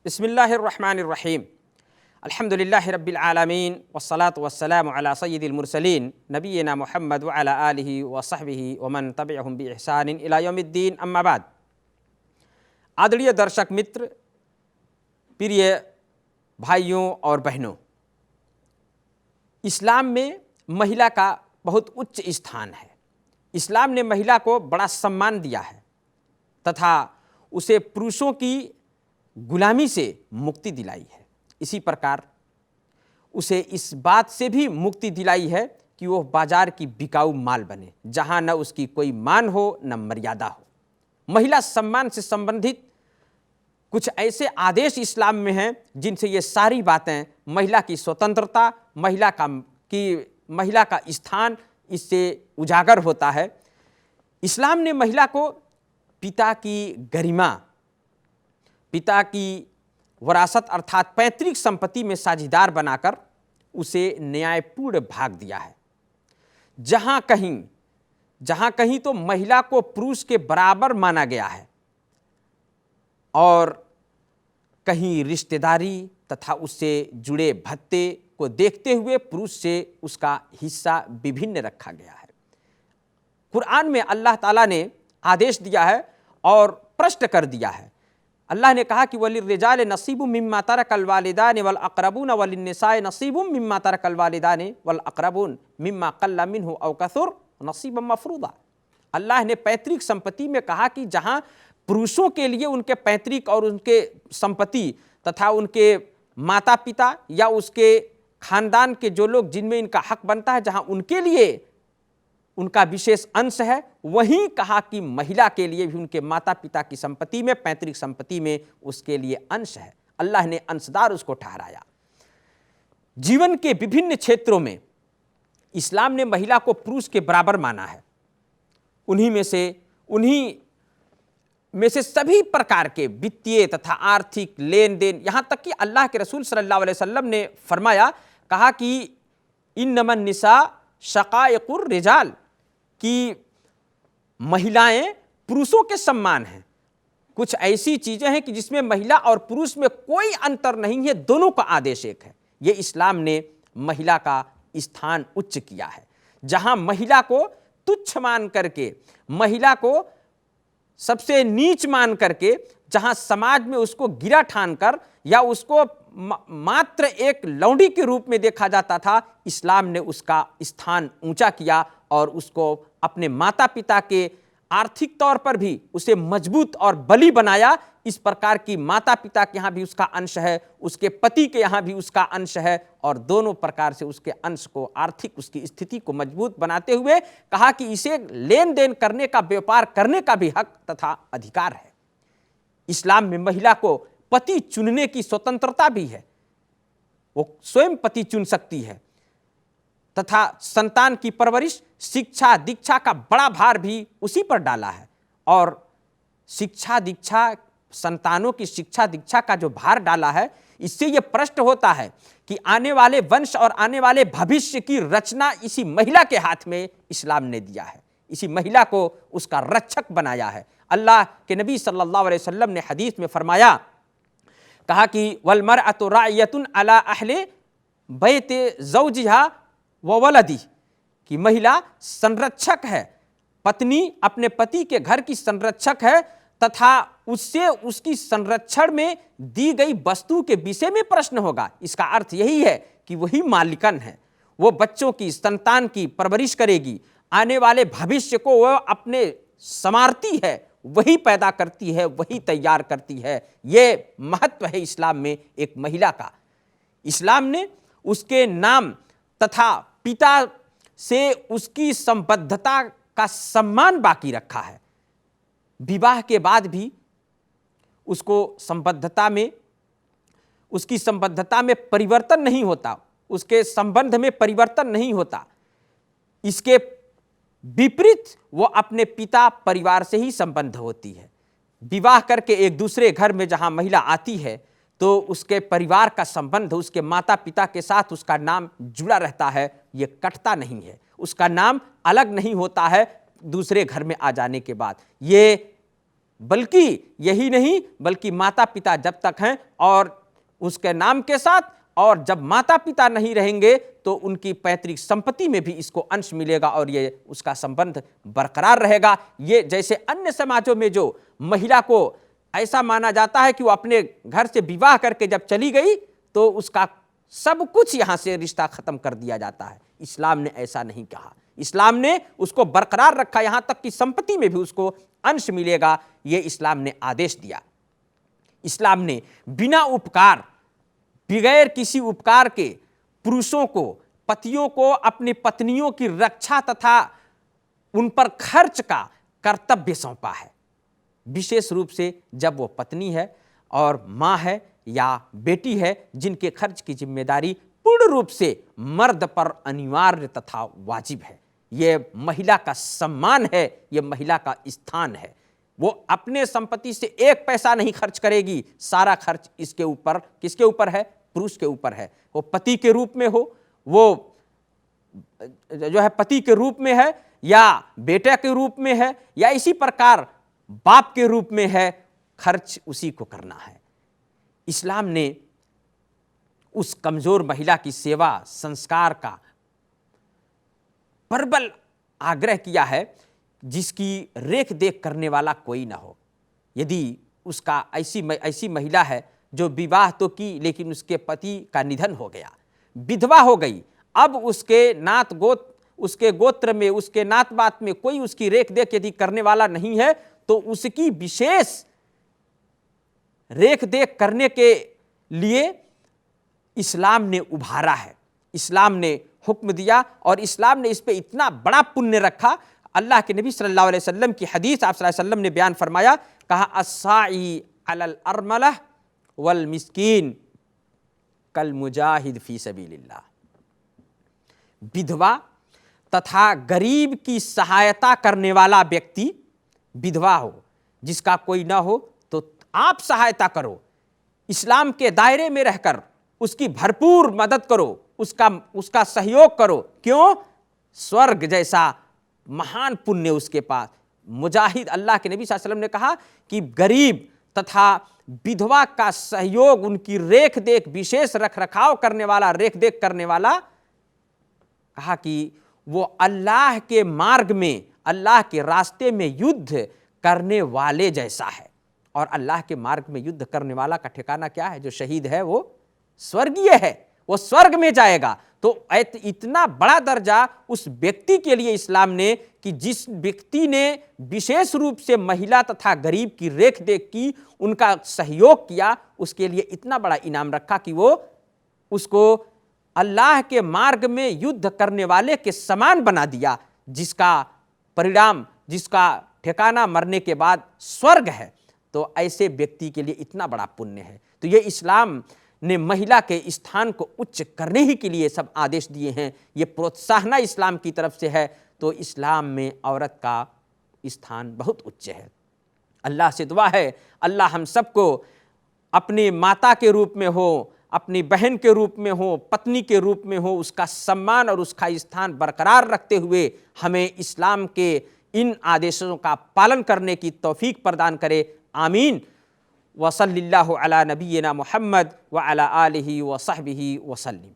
बिस्मिल्लाहिर्रहमानिर्रहीम अल्हम्दुलिल्लाहि रब्बिल आलमीन वस्सलातु वस्सलामु अला सय्यिदिल मुरसलीन नबिय्यिना मुहम्मद व अला आलिहि व सहबिहि व मन तबिअहुम बि इहसानिन इला यौमिद्दीन अम्मा बाद। आदरणीय दर्शक मित्र, प्रिय भाइयों और बहनों, इस्लाम में महिला का बहुत उच्च स्थान है। इस्लाम ने महिला को बड़ा सम्मान दिया है तथा उसे पुरुषों की गुलामी से मुक्ति दिलाई है। इसी प्रकार उसे इस बात से भी मुक्ति दिलाई है कि वह बाजार की बिकाऊ माल बने, जहां न उसकी कोई मान हो न मर्यादा हो। महिला सम्मान से संबंधित कुछ ऐसे आदेश इस्लाम में हैं जिनसे ये सारी बातें, महिला की स्वतंत्रता, महिला का स्थान, इससे उजागर होता है। इस्लाम ने महिला को पिता की गरिमा, पिता की वरासत अर्थात पैतृक संपत्ति में साझीदार बनाकर उसे न्यायपूर्ण भाग दिया है। जहां कहीं तो महिला को पुरुष के बराबर माना गया है और कहीं रिश्तेदारी तथा उससे जुड़े भत्ते को देखते हुए पुरुष से उसका हिस्सा विभिन्न रखा गया है। कुरान में अल्लाह ताला ने आदेश दिया है और प्रश्न कर दिया है। अल्लाह ने कहा कि वलिर्रिजाल नसीबुम मिम्मा तरकल वालिदान वल अक़रबून वलिन्निसाए नसीबुम मिम्मा तरकल वालिदान वल अक़रबून मिम्मा क़ल्ल मिन्हु औ कसुर नसीबम मफ़रूदा। अल्लाह ने पैतृक संपत्ति में कहा कि जहां पुरुषों के लिए उनके पैतृक और उनके संपत्ति तथा उनके माता पिता या उसके खानदान के जो लोग जिनमें इनका हक बनता है, जहां उनके लिए उनका विशेष अंश है, वहीं कहा कि महिला के लिए भी उनके माता पिता की संपत्ति में, पैतृक संपत्ति में उसके लिए अंश है। अल्लाह ने अंशदार उसको ठहराया। जीवन के विभिन्न क्षेत्रों में इस्लाम ने महिला को पुरुष के बराबर माना है। उन्हीं में से सभी प्रकार के वित्तीय तथा आर्थिक लेन देन, यहां तक कि अल्लाह के रसूल सल्लल्लाहु अलैहि वसल्लम ने फरमाया, कहा कि इन्नमन निसा शकाइकुर रिजाल, कि महिलाएं पुरुषों के समान हैं। कुछ ऐसी चीजें हैं कि जिसमें महिला और पुरुष में कोई अंतर नहीं है, दोनों का आदेश एक है। ये इस्लाम ने महिला का स्थान उच्च किया है। जहां महिला को तुच्छ मान करके, महिला को सबसे नीच मान करके, जहां समाज में उसको गिरा ठान कर या उसको मात्र एक लौंडी के रूप में देखा जाता था, इस्लाम ने उसका स्थान ऊंचा किया और उसको अपने माता पिता के आर्थिक तौर पर भी उसे मजबूत और बली बनाया। इस प्रकार की माता पिता के यहाँ भी उसका अंश है, उसके पति के यहाँ भी उसका अंश है, और दोनों प्रकार से उसके अंश को, आर्थिक उसकी स्थिति को मजबूत बनाते हुए कहा कि इसे लेन देन करने का, व्यापार करने का भी हक तथा अधिकार है। इस्लाम में महिला को पति चुनने की स्वतंत्रता भी है, वो स्वयं पति चुन सकती है, तथा संतान की परवरिश, शिक्षा दीक्षा का बड़ा भार भी उसी पर डाला है। और शिक्षा दीक्षा, संतानों की शिक्षा दीक्षा का जो भार डाला है, इससे यह प्रश्न होता है कि आने वाले वंश और आने वाले भविष्य की रचना इसी महिला के हाथ में इस्लाम ने दिया है। इसी महिला को उसका रक्षक बनाया है। अल्लाह के नबी सल्लल्लाहु अलैहि वसल्लम ने हदीस में फरमाया, कहा कि वल मरअतु राइयतुन अला अहले बैते ज़ौजिहा व वलदी, कि महिला संरक्षक है, पत्नी अपने पति के घर की संरक्षक है तथा उससे उसकी संरक्षण में दी गई वस्तु के विषय में प्रश्न होगा। इसका अर्थ यही है कि वही मालिकन है, वो बच्चों की, संतान की परवरिश करेगी, आने वाले भविष्य को वह अपने संवारती है, वही पैदा करती है, वही तैयार करती है। ये महत्व है इस्लाम में एक महिला का। इस्लाम ने उसके नाम तथा पिता से उसकी संबद्धता का सम्मान बाकी रखा है। विवाह के बाद भी उसको उसकी संबद्धता में परिवर्तन नहीं होता, उसके संबंध में परिवर्तन नहीं होता। इसके विपरीत वो अपने पिता परिवार से ही संबंध होती है। विवाह करके एक दूसरे घर में जहां महिला आती है तो उसके परिवार का संबंध, उसके माता पिता के साथ उसका नाम जुड़ा रहता है, ये कटता नहीं है, उसका नाम अलग नहीं होता है दूसरे घर में आ जाने के बाद। ये बल्कि यही नहीं, बल्कि माता पिता जब तक हैं और उसके नाम के साथ, और जब माता पिता नहीं रहेंगे तो उनकी पैतृक संपत्ति में भी इसको अंश मिलेगा और ये उसका संबंध बरकरार रहेगा। ये जैसे अन्य समाजों में जो महिला को ऐसा माना जाता है कि वो अपने घर से विवाह करके जब चली गई तो उसका सब कुछ यहाँ से रिश्ता खत्म कर दिया जाता है, इस्लाम ने ऐसा नहीं कहा। इस्लाम ने उसको बरकरार रखा, यहाँ तक कि संपत्ति में भी उसको अंश मिलेगा, ये इस्लाम ने आदेश दिया। इस्लाम ने बिना उपकार, बगैर किसी उपकार के पुरुषों को, पतियों को अपनी पत्नियों की रक्षा तथा उन पर खर्च का कर्तव्य सौंपा है। विशेष रूप से जब वो पत्नी है और माँ है या बेटी है, जिनके खर्च की जिम्मेदारी पूर्ण रूप से मर्द पर अनिवार्य तथा वाजिब है। ये महिला का सम्मान है, ये महिला का स्थान है। वो अपने संपत्ति से एक पैसा नहीं खर्च करेगी, सारा खर्च इसके ऊपर, किसके ऊपर है? पुरुष के ऊपर है। वो पति के रूप में हो, वो जो है पति के रूप में है, या बेटे के रूप में है, या इसी प्रकार बाप के रूप में है, खर्च उसी को करना है। इस्लाम ने उस कमजोर महिला की सेवा संस्कार का प्रबल आग्रह किया है जिसकी रेख देख करने वाला कोई ना हो। यदि उसका ऐसी महिला है जो विवाह तो की लेकिन उसके पति का निधन हो गया, विधवा हो गई, अब उसके गोत्र में, उसके नात बात में कोई उसकी रेख देख यदि करने वाला नहीं है तो उसकी विशेष रेख देख करने के लिए इस्लाम ने उभारा है, इस्लाम ने हुक्म दिया और इस्लाम ने इस पे इतना बड़ा पुण्य रखा। अल्लाह के नबी सल्लल्लाहु अलैहि वसल्लम की हदीस आप सल्लल्लाहु अलैहि वसल्लम ने बयान फरमाया, कहा अस्साई अलल अरमलह वल मिस्कीन कल मुजाहिद फी सबीलिल्लाह। विधवा तथा गरीब की सहायता करने वाला व्यक्ति, विधवा हो, जिसका कोई ना हो तो आप सहायता करो, इस्लाम के दायरे में रहकर उसकी भरपूर मदद करो, उसका सहयोग करो। क्यों? स्वर्ग जैसा महान पुण्य उसके पास। मुजाहिद, अल्लाह के नबी सल्लल्लाहु अलैहि वसल्लम ने कहा कि गरीब तथा विधवा का सहयोग, उनकी रेख देख, विशेष रख रखाव करने वाला, रेख देख करने वाला, कहा कि वो अल्लाह के मार्ग में, अल्लाह के रास्ते में युद्ध करने वाले जैसा है। और अल्लाह के मार्ग में युद्ध करने वाला का ठिकाना क्या है? जो शहीद है वो स्वर्गीय है, वो स्वर्ग में जाएगा। तो इतना बड़ा दर्जा उस व्यक्ति के लिए इस्लाम ने, कि जिस व्यक्ति ने विशेष रूप से महिला तथा गरीब की रेख देख की, उनका सहयोग किया, उसके लिए इतना बड़ा इनाम रखा कि वो उसको अल्लाह के मार्ग में युद्ध करने वाले के समान बना दिया, जिसका परिणाम, जिसका ठिकाना मरने के बाद स्वर्ग है। तो ऐसे व्यक्ति के लिए इतना बड़ा पुण्य है। तो ये इस्लाम ने महिला के स्थान को उच्च करने ही के लिए सब आदेश दिए हैं। ये प्रोत्साहन इस्लाम की तरफ से है। तो इस्लाम में औरत का स्थान बहुत उच्च है। अल्लाह से दुआ है, अल्लाह हम सबको अपनी माता के रूप में हो, अपनी बहन के रूप में हो, पत्नी के रूप में हो, उसका सम्मान और उसका स्थान बरकरार रखते हुए हमें इस्लाम के इन आदेशों का पालन करने की तौफीक प्रदान करे। आमीन। वसल्लल्लाहु अला नबीना मुहम्मद व अला आलिहि व सहबिहि वसल्लम।